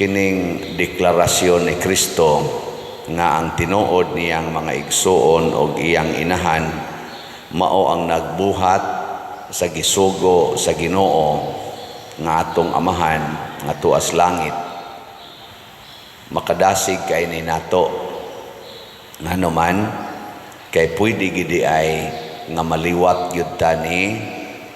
kining deklarasyon ni Kristo nga ang tinuod niyang mga igsuon o iyang inahan mao ang nagbuhat sa gisugo sa Ginoo nga atong amahan nga tuas langit. Makadasig kay ni nato nga naman kay pwede gidi ay nga maliwat gyud ta ni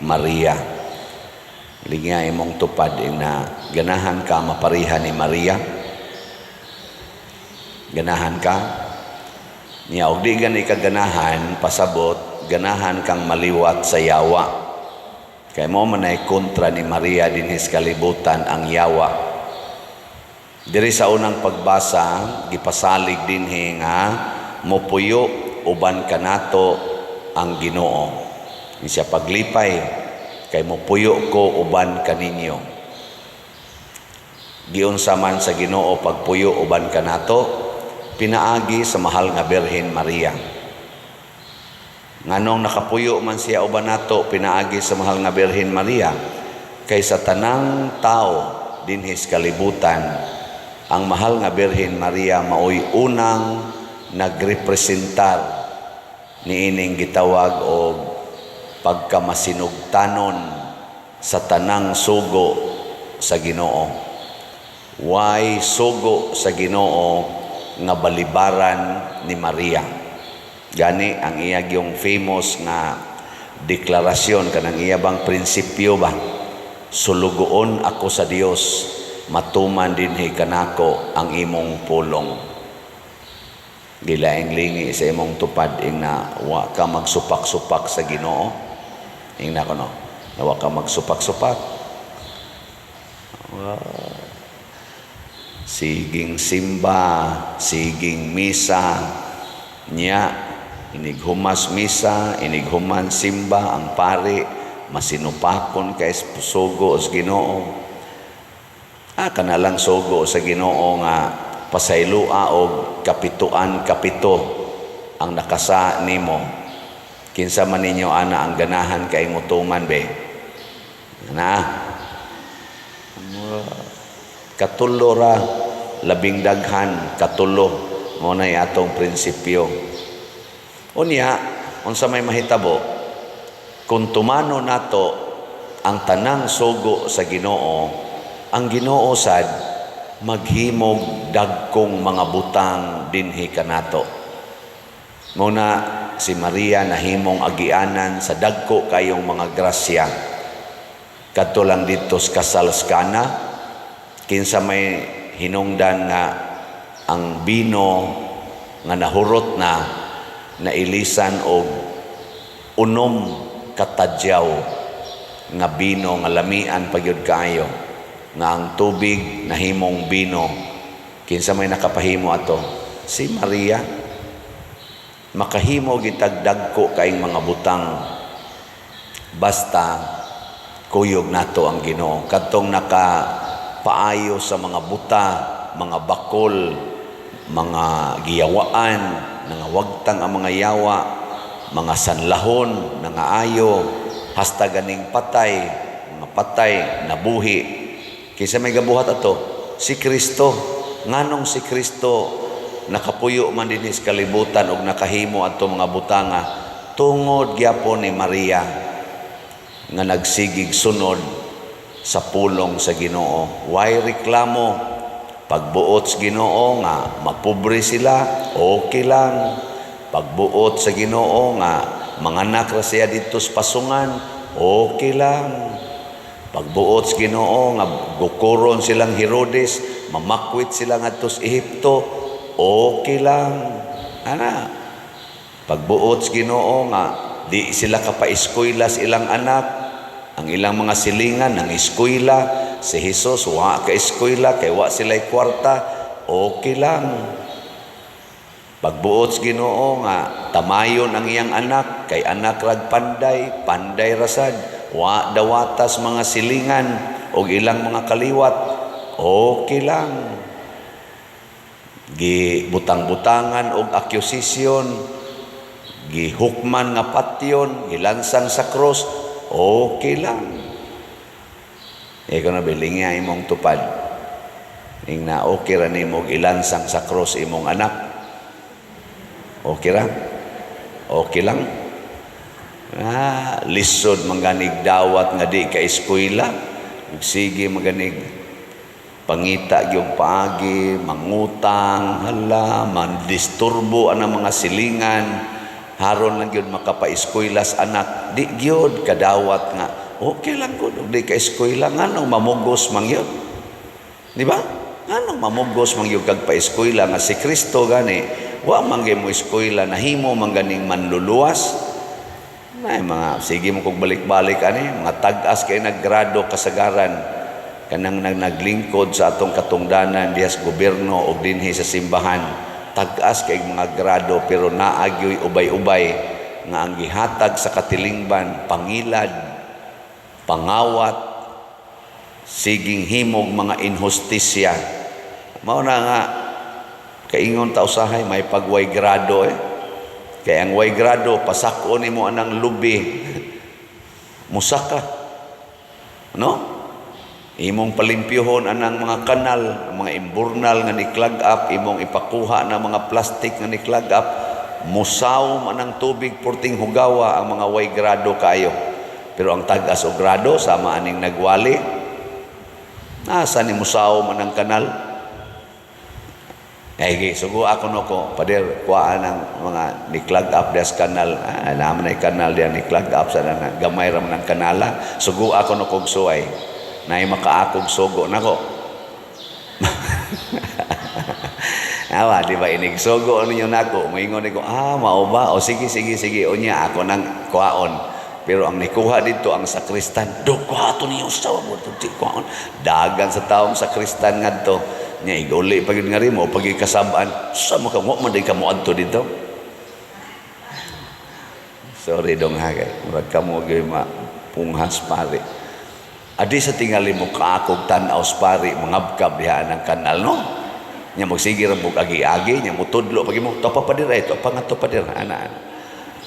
Maria. Linya imong tupad na ganahan ka maparihan ni Maria. Ganahan ka niya og di gani ka ganahan pasabot ganahan kang maliwat sa yawa. Kay mo man ay kontra ni Maria dinhi sa kalibutan ang yawa. Diri sa unang pagbasa gipasalig dinhi nga mopuyo uban kanato ang Ginoo. Siya paglipay kay mopuyo ko uban kaninyo. Giunsa man sa Ginoo pagpuyo uban kanato pinaagi sa mahal nga Birhen Maria. Nganong nakapuyo man siya uban nato pinaagi sa mahal nga Birhen Maria kay sa tanang tao dinhi sa kalibutan ang mahal nga Birhen Maria maoy unang nagrepresentar niining gitawag og pagkamasinugtanon sa tanang sugo sa Ginoo. Way sugo sa Ginoo nga balibaran ni Maria. Gani ang iyag yung famous nga deklarasyon kanang iyabang prinsipyo ba, sulugoon ako sa Dios, matuman dinhi kanako ang imong pulong. Gilaing lingi sa imong tupad na wa ka magsupak-supak sa Ginoo. Ingna ko no, wa ka magsupak-supak. Siging simba, siging misa niya, inighumas misa, inighuman simba ang pari, masinupakon kay sugo sa Ginoo. Kanalang sugo sa Ginoo nga pasaylua og kapito ang nakasa nimo. Kinsa man ninyo ana ang ganahan kay mutuman be. Katulo ra labing daghan katulo mo na atong prinsipyo. Unya unsa may mahitabo kung tumano nato ang tanang sugo sa Ginoo, ang Ginoo sad maghimog dagkong mga butang dinhi kanato. Muna si Maria nahimong agianan sa dagko kayong mga grasya. Kadto lang dito sa kasal sa Kana, kinsa may hinungdan nga ang bino nga nahurot na nailisan og unom katadyaw nga bino nga lamian pagyud kayo nga ang tubig nahimong bino. Kinsa may nakapahimo ato? Si Maria. Makahimo gitagdag ko kaing mga butang basta kuyog nato ang Ginoo. Kadtong nakapaayo sa mga buta, mga bakol, mga giyawaan, nangawagtang ang mga yawa, mga sanlahon, nangaayo, hasta ganing patay, mga patay, nabuhi. Kaysa may gabuhat ato, si Kristo. Nganong si Kristo nakapuyo man din sa kalibutan o nakahimo ato mga butanga tungod gyapon ni Maria nga nagsigig sunod sa pulong sa Ginoo. Way reklamo. Pagbuot sa Ginoo nga mapobre sila, okay lang. Pagbuot sa Ginoo nga manganak ra siya dito sa pasungan, okay lang. Pagbuot sa Ginoo nga gukuron silang Herodes, mamakwit sila ngadto sa Ehipto, okay lang. Pagbuot sa Ginoo nga di sila kapaeskwela sa ilang anak, ang ilang mga silingan ng eskwela, si Jesus wa ka eskwela kay wa sila'y kwarta, okay lang. Pagbuot sa Ginoo nga tamayon ang iyang anak, kay anak rag panday, panday rasad, wa dawatas mga silingan o ilang mga kaliwat, okay lang. Gibutang-butangan og akusasyon, gihukman nga patyon, gilansang sa cross, okay lang. Ikaw na biling imong tupad. ning na okay ra nimo ilansang sa cross imong anak. Okay ra? Okay lang. Lisod manganig dawat nga di ka eskwela. Sige maganig pangita yung paagi, mangutang, hala, mandisturbo ang mga silingan, haron lang yun makapa-eskwela sa anak. Di yun, kadawat nga, okay lang ko, di ka eskwela, nga nung mamugos mang yun. Di ba? Nga nung mamugos mang yun kag pa-eskwela, nga si Kristo gani, wa manggay mo eskwela, nahimo mang ganing manluluwas. Ay, mga, sige mo kong balik-balik, mga tag-as kayo naggrado kasagaran, kanang naglingkod sa atong katungdanan diya sa gobyerno o dinhi sa simbahan, tag-as kay mga grado pero naagyoy ubay-ubay nga ang gihatag sa katilingban, pangilad, pangawat, siging himog mga inhustisya. Mao na nga kaingon ta usahay may pagway grado kay ang way grado pasakon nimo anang lubi musaka, no? Imong palimpyuhon anang mga kanal, mga imburnal nga ni-clog up, imong ipakuha na mga plastic nga ni-clog up, musaw manang tubig purting hugawa ang mga way grado kayo. Pero ang tag-as o grado, sama aning nagwali, nasa ni musaw manang kanal. Ay, sugo ako no ko, pader, kuhaan ang mga ni-clog up des kanal, naman ay kanal diyan ni-clog up sa gamay ram ng kanala, sugo ako no kong suway. Nay makaakog sogo nako. Awa, di ba inig sogo ninyo nako? Moingon ko, mao ba? O sige unya ako nang kuhaon. Pero ang nikuha dito ang sakristan, do kuha to niyo sa mo to kuhaon. Dagan sa taong sakristan ngadto. Nya iguli pagid nga rimo pagi kasab-an. Sa mo ka mo man ka mo adto dito. Sorry dong hagay. Murag kamo gyud punghas pare. Adi sa tingali mo kaakog tanaw pari mangabkab diha ng kanal, no? Nya magsige ra mo agi-agi, nya mo tudlo pagi mo topa pa dira ito, pangato pa dira ana.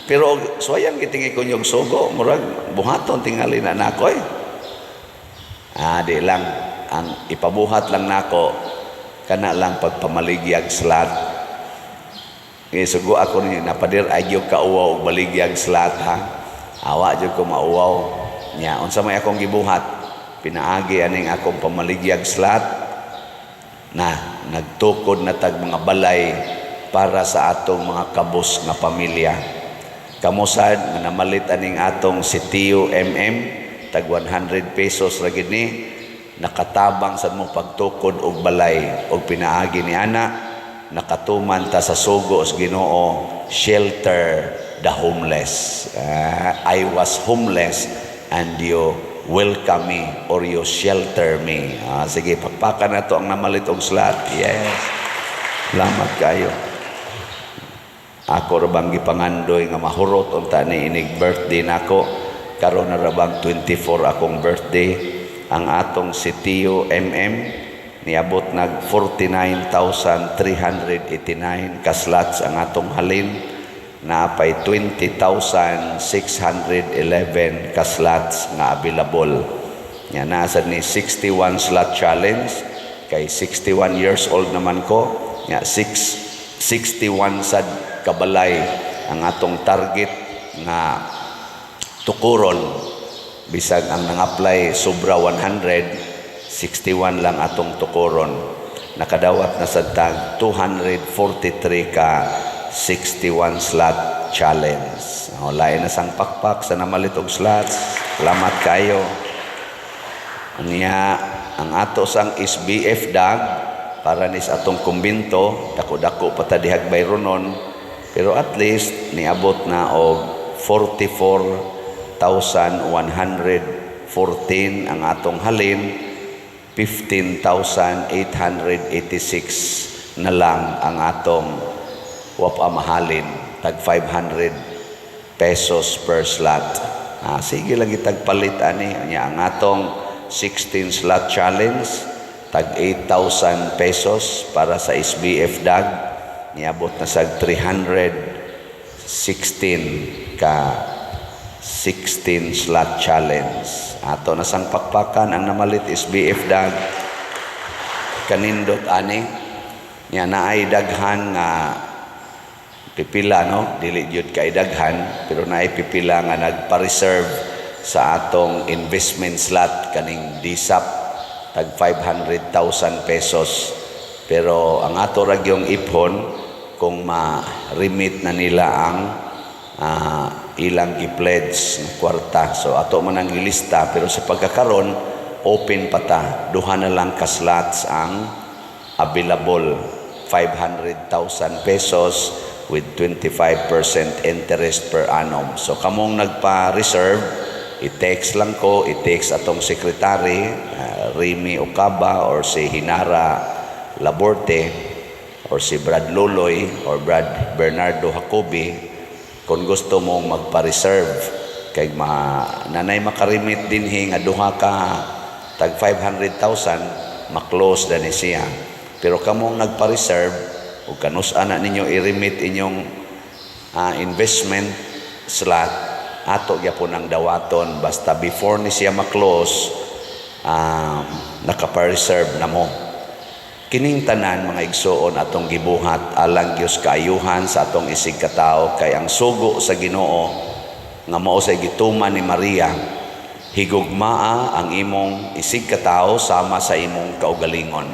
Pero soyang gitingi ko yung sogo, murag buhaton tingali na nako di lang ang ipabuhat lang nako kana lang pagpamaligyag slat. Sugo ako ni napadir agyo ka uwaw baligyag slat ha. Awa jud ko mauwaw. Nya unsa may akong gibuhat? Pinaagi aning akong pamaligyag slat na nagtukod na tag mga balay para sa atong mga kabus nga pamilya. Kamusad nga namalit aning atong si Tio tag 100 pesos ra gid ni, nakatabang sa mo pagtukod og balay og pinaagi ni ana, nakatuman ta sa sugo sa Ginoo, shelter the homeless. I was homeless and you welcome me or you shelter me. Sige, pakpakan na to ang namalit og slat. Yes. Salamat kayo. Ako rabang gipangandoy nga mahurot unta ni inig birthday nako. Karon na rabang 24 akong birthday. Ang atong si Tio niabot nag 49,389 kaslats ang atong halin. Napay 20,611 kaslots nga available. Nya nasa ni 61 slot challenge kay 61 years old naman ko. Nya 61 sad kabalay ang atong target nga tukuron. Bisag ang nang-apply sobra 100, 61 lang atong tukuron. Nakadawat na sad tag 243 ka 61 slot challenge. Lain na sang pakpak sa namalit og slots. Salamat kayo. Niya ang ato sang SBF dag para nis atong kumbinto, dako-dako patadihag bayronon, pero at least niabot na og 44,114 ang atong halin, 15,886 na lang ang atong mahalin, tag 500 pesos per slot. Sige lang itagpalit ani nya ang atong 16 slot challenge tag 8,000 pesos para sa SBF dag niabot na sag 316 ka 16 slot challenge. Ato na sang pakpakan ang namalit SBF dag. kanindot ani nya naay daghan nga pipila no dili gyud kay daghan pero naay pipila nga nagpa-reserve sa atong investment slot kaning DSAP tag 500,000 pesos. Pero ang ato ra gyung ipon kung ma-remit na nila ang ilang gi-pledge ng kwarta. So ato man ang ilista pero sa pagkakaron open pa ta. Duha na lang ka slots ang available. 500,000 pesos with 25% interest per annum. So kamong nagpa-reserve, i-text lang ko, i-text atong secretary, Remy Ocaba or si Hinara Laborte or si Brad Loloy or Brad Bernardo Jacobi kung gusto mong magpa-reserve kay nanay makarimit dinhi nga duha ka tag 500,000 ma-close na ni siya. Pero kamong nagpa-reserve ug kanus-an na ninyo i-remit inyong investment slot, ato gyapon ang dawaton basta before ni siya ma-close nakapa-reserve na mo. Kining tanan mga igsoon atong gibuhat alang Dios kaayuhan sa atong isig katao kay ang sugo sa Ginoo nga mao sa gituman ni Maria higugmaa ang imong isig katao sama sa imong kaugalingon.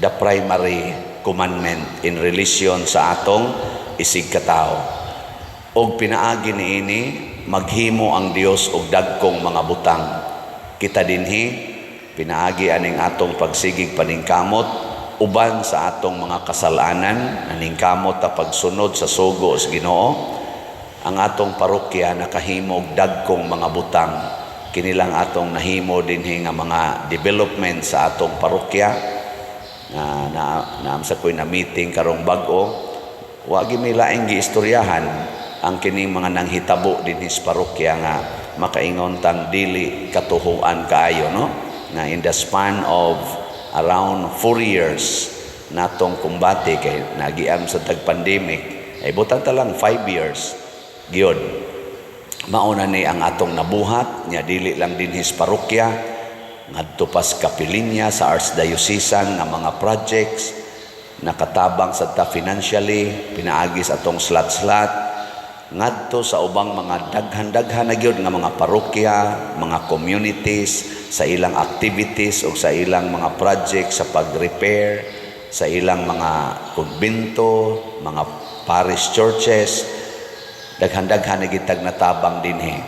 The primary commandment in relation sa atong isig katao. Og pinaagi niini maghimo ang Dios og dagkong mga butang. Kita dinhi pinaagi aning atong pagsigig paningkamot uban sa atong mga kasalanan aningkamot ta pagsunod sa sugo sa Ginoo. Ang atong parokya nakahimo og dagkong mga butang. Kinilang atong nahimo dinhi nga mga development sa atong parokya. Naam sa ko'y na meeting karong bag-o wa gimilaing giistoryahan ang kining mga nanghitabo dinhi sa parokya nga makaingon tang dili katuhuan kaayo no na in the span of around 4 years natong kumbate kay nagiam sa tag pandemic ay butang ta lang 5 years gyud mauna ni ang atong nabuhat nya dili lang dinhi sa parokya ngadto pas kapilinya sa archdiocesan nga mga projects nakatabang sa ta financially pinaagi sa atong slot ngadto sa ubang mga daghan na gyud nga mga parokya, mga communities sa ilang activities o sa ilang mga projects sa pag-repair sa ilang mga kumbento, mga parish churches daghan-daghan na gitag natabang dinhi.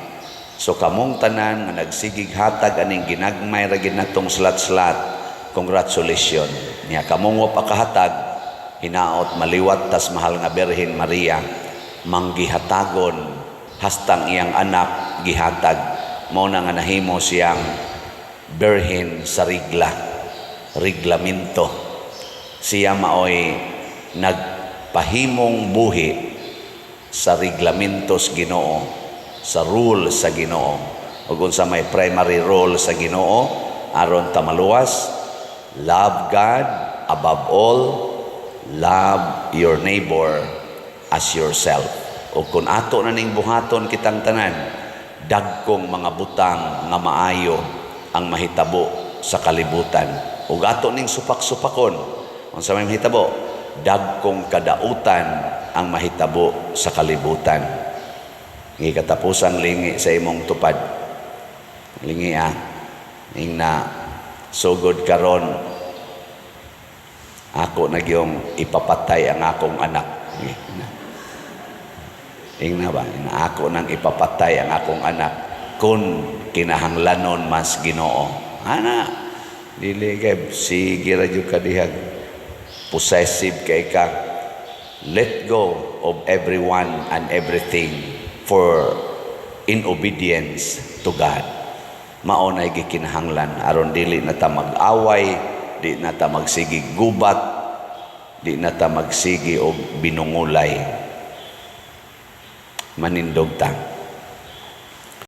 So kamong tanan nga nagsigig hatag aning ginagmay ra gid natong slot congratulations niya kamong wa pakahatag hinaot maliwat tas mahal nga Birhen Maria manggihatagon hastang iyang anak gihatag mao na nga nahimo siyang Birhen sa reglamento siya maoy nagpahimong buhi sa reglamentos Ginoo sa rule sa Ginoo ug unsa may primary role sa Ginoo aron ta maluwas love God above all love your neighbor as yourself ug kun ato na ning buhaton kitang tanan dagkong mga butang nga maayo ang mahitabo sa kalibutan ug ato ning supak-supakon unsa may mahitabo dagkong kadautan ang mahitabo sa kalibutan. Ngi katapusang lingi sa imong tupad lingi ning na sugod karon ako nagyong ipapatay ang akong anak na ba ako nang ipapatay ang akong anak kun kinahanglanon mas Ginoo ana dili kay sige ra jud kadihag possessive kay ka let go of everyone and everything for in obedience to God. Maunay gikinahanglan aron dili na ta mag-away, di na ta magsigi gubat, di na ta magsigi og binungulay. Manindog ta.